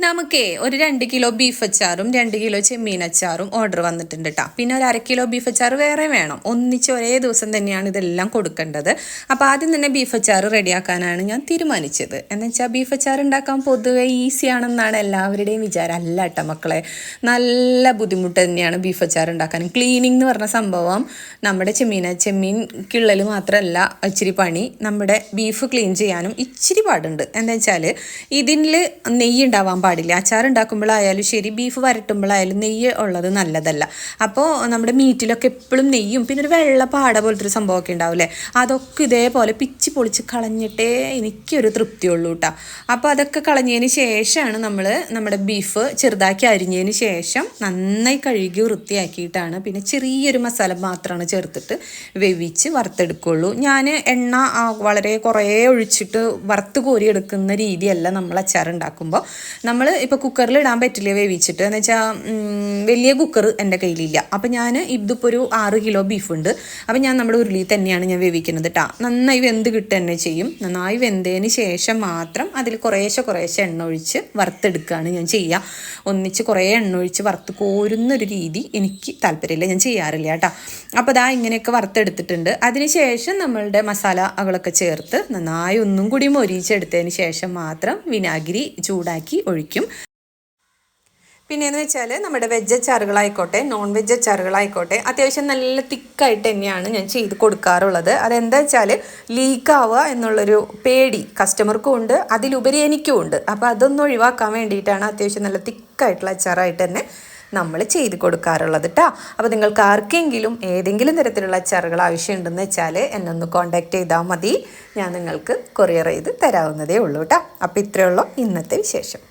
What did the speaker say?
നമുക്കേ ഒരു 2 kilo beef അച്ചാറും 2 കിലോ ചെമ്മീൻ അച്ചാറും ഓർഡർ വന്നിട്ടുണ്ട് കേട്ടോ. പിന്നെ ഒരു 1/2 കിലോ ബീഫ് അച്ചാർ വേറെ വേണം. ഒന്നിച്ച് ഒരേ ദിവസം തന്നെയാണ് ഇതെല്ലാം കൊടുക്കേണ്ടത്. അപ്പോൾ ആദ്യം തന്നെ ബീഫ് അച്ചാർ റെഡിയാക്കാനാണ് ഞാൻ തീരുമാനിച്ചത്. എന്ന് വെച്ചാൽ ബീഫ് അച്ചാർ ഉണ്ടാക്കാൻ പൊതുവെ ഈസിയാണെന്നാണ് എല്ലാവരുടെയും വിചാരം. അല്ല കേട്ടോ മക്കളെ, നല്ല ബുദ്ധിമുട്ട് തന്നെയാണ് ബീഫ് അച്ചാർ ഉണ്ടാക്കാൻ. ക്ലീനിങ് എന്ന് പറഞ്ഞ സംഭവം നമ്മുടെ ചെമ്മീൻ കിള്ളൽ മാത്രമല്ല ഇച്ചിരി പണി. നമ്മുടെ ബീഫ് ക്ലീൻ ചെയ്യാനും ഇച്ചിരി പാടുണ്ട്. എന്താ വെച്ചാൽ ഇതിൽ നെയ്യ് ഉണ്ടാവാൻ പാടില്ല. അച്ചാർ ഉണ്ടാക്കുമ്പോഴായാലും ശരി, ബീഫ് വരട്ടുമ്പോഴായാലും നെയ്യ് ഉള്ളത് നല്ലതല്ല. അപ്പോൾ നമ്മുടെ മീറ്റിലൊക്കെ എപ്പോഴും നെയ്യും പിന്നെ ഒരു വെള്ള പാട പോലത്തെ ഒരു സംഭവമൊക്കെ ഉണ്ടാവില്ലേ, അതൊക്കെ ഇതേപോലെ പിച്ചി പൊളിച്ച് കളഞ്ഞിട്ടേ എനിക്കൊരു തൃപ്തിയുള്ളൂ കേട്ടോ. അപ്പോൾ അതൊക്കെ കളഞ്ഞതിന് ശേഷമാണ് നമ്മുടെ ബീഫ് ചെറുതാക്കി അരിഞ്ഞതിന് ശേഷം നന്നായി കഴുകി വൃത്തിയാക്കിയിട്ടാണ് പിന്നെ ചെറിയൊരു മസാല മാത്രമാണ് ചേർത്തിട്ട് വേവിച്ച് വറുത്തെടുക്കുള്ളൂ. ഞാൻ എണ്ണ വളരെ കുറേ ഒഴിച്ചിട്ട് വറുത്ത് കോരിയെടുക്കുന്ന രീതിയല്ല നമ്മൾ അച്ചാർ ഉണ്ടാക്കുമ്പോൾ. നമ്മൾ ഇപ്പോൾ കുക്കറിൽ ഇടാൻ പറ്റില്ല വേവിച്ചിട്ട്, എന്ന് വെച്ചാൽ വലിയ കുക്കർ എൻ്റെ കയ്യിലില്ല. അപ്പോൾ ഞാൻ ഇതിപ്പോൾ ഒരു 6 കിലോ ബീഫുണ്ട്. അപ്പോൾ ഞാൻ നമ്മുടെ ഉരുളി തന്നെയാണ് ഞാൻ വേവിക്കുന്നത് കേട്ടോ. നന്നായി വെന്ത് കിട്ടുക തന്നെ ചെയ്യും. നന്നായി വെന്തതിന് ശേഷം മാത്രം അതിൽ കുറേശ്ശെ എണ്ണ ഒഴിച്ച് വറുത്തെടുക്കുകയാണ് ഞാൻ ചെയ്യുക. ഒന്നിച്ച് കുറേ എണ്ണ ഒഴിച്ച് വറുത്ത് കോരുന്നൊരു രീതി എനിക്ക് താല്പര്യമില്ല, ഞാൻ ചെയ്യാറില്ല കേട്ടോ. അപ്പോൾ അതാ ഇങ്ങനെയൊക്കെ വറുത്തെടുത്തിട്ടുണ്ട്. അതിന് ശേഷം നമ്മളുടെ മസാലകളൊക്കെ ചേർത്ത് നന്നായി ഒന്നും കൂടി മൊരിച്ചെടുത്തതിന് ശേഷം മാത്രം വിനാഗിരി ചൂടാക്കി ഒഴിക്കും. പിന്നെയെന്ന് വെച്ചാൽ നമ്മുടെ വെജ് അച്ചാറുകളായിക്കോട്ടെ നോൺ വെജ് അച്ചാറുകളായിക്കോട്ടെ അത്യാവശ്യം നല്ല തിക്കായിട്ട് തന്നെയാണ് ഞാൻ ചെയ്ത് കൊടുക്കാറുള്ളത്. അതെന്താ വെച്ചാൽ ലീക്കാവുക എന്നുള്ളൊരു പേടി കസ്റ്റമർക്കും ഉണ്ട്, അതിലുപരി എനിക്കും ഉണ്ട്. അപ്പോൾ അതൊന്നും ഒഴിവാക്കാൻ വേണ്ടിയിട്ടാണ് അത്യാവശ്യം നല്ല തിക്കായിട്ടുള്ള അച്ചാറായിട്ട് തന്നെ നമ്മൾ ചെയ്ത് കൊടുക്കാറുള്ളത് കേട്ടോ. അപ്പോൾ നിങ്ങൾക്ക് ആർക്കെങ്കിലും ഏതെങ്കിലും തരത്തിലുള്ള അച്ചാറുകൾ ആവശ്യമുണ്ടെന്ന് വെച്ചാൽ എന്നെ ഒന്ന് കോൺടാക്റ്റ് ചെയ്താൽ മതി. ഞാൻ നിങ്ങൾക്ക് കൊറിയർ ചെയ്ത് തരാവുന്നതേ ഉള്ളൂ കേട്ടോ. അപ്പോൾ ഇത്രയേ ഉള്ളൂ ഇന്നത്തെ വിശേഷം.